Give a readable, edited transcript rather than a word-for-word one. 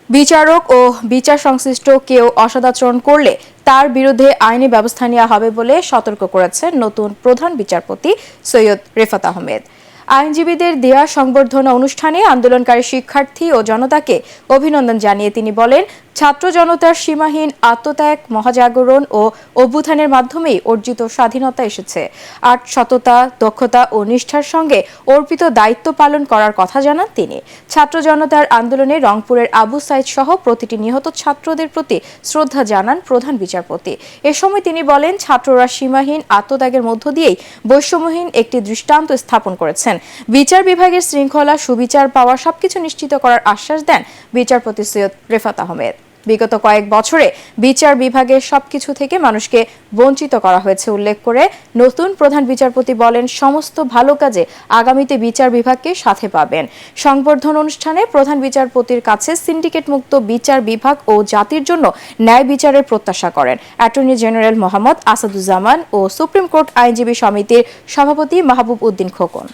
বিচারক ও বিচার সংশ্লিষ্ট কেউ অসদাচরণ করলে তার বিরুদ্ধে আইনি ব্যবস্থা নেওয়া হবে বলে সতর্ক করেছেন নতুন প্রধান বিচারপতি সৈয়দ রেফাত আহমেদ। আইনজীবীদের দেয়া সংবর্ধনা অনুষ্ঠানে আন্দোলনকারী শিক্ষার্থী ও জনতাকে অভিনন্দন জানিয়ে তিনি বলেন, ছাত্র জনতার সীমাহীন আত্মত্যাগ, মহাজাগরণ ও অভ্যুত্থানের মাধ্যমেই অর্জিত স্বাধীনতা এসেছে। আর সততা, দক্ষতা ও নিষ্ঠার সঙ্গে অর্পিত দায়িত্ব পালন করার কথা জানান তিনি। ছাত্র জনতার আন্দোলনে রংপুরের আবু সাইদ সহ প্রতিটি নিহত ছাত্রদের প্রতি শ্রদ্ধা জানান প্রধান বিচারপতি। এ সময় তিনি বলেন, ছাত্ররা সীমাহীন আত্মত্যাগের মধ্য দিয়েই বৈষম্যহীন একটি দৃষ্টান্ত স্থাপন করেছেন। বিচার বিভাগের শৃঙ্খলা, সুবিচার পাওয়া সবকিছু নিশ্চিত করার আশ্বাস দেন বিচারপতি সৈয়দ রেফাত আহমেদ। বিগত কয়েক বছরে বিচার বিভাগের সবকিছু থেকে মানুষকে বঞ্চিত করা হয়েছে উল্লেখ করে নতুন প্রধান বিচারপতি বলেন, সমস্ত ভালো কাজে আগামীতে বিচার বিভাগকে সাথে পাবেন। সংবর্ধনা অনুষ্ঠানে প্রধান বিচারপতির কাছে সিন্ডিকেট মুক্ত বিচার বিভাগ ও জাতির জন্য ন্যায় বিচারের প্রত্যাশা করেন অ্যাটর্নি জেনারেল মোহাম্মদ আসাদুজ্জামান ও সুপ্রিম কোর্ট আইনজীবী সমিতির সভাপতি মাহবুব উদ্দিন খোকন।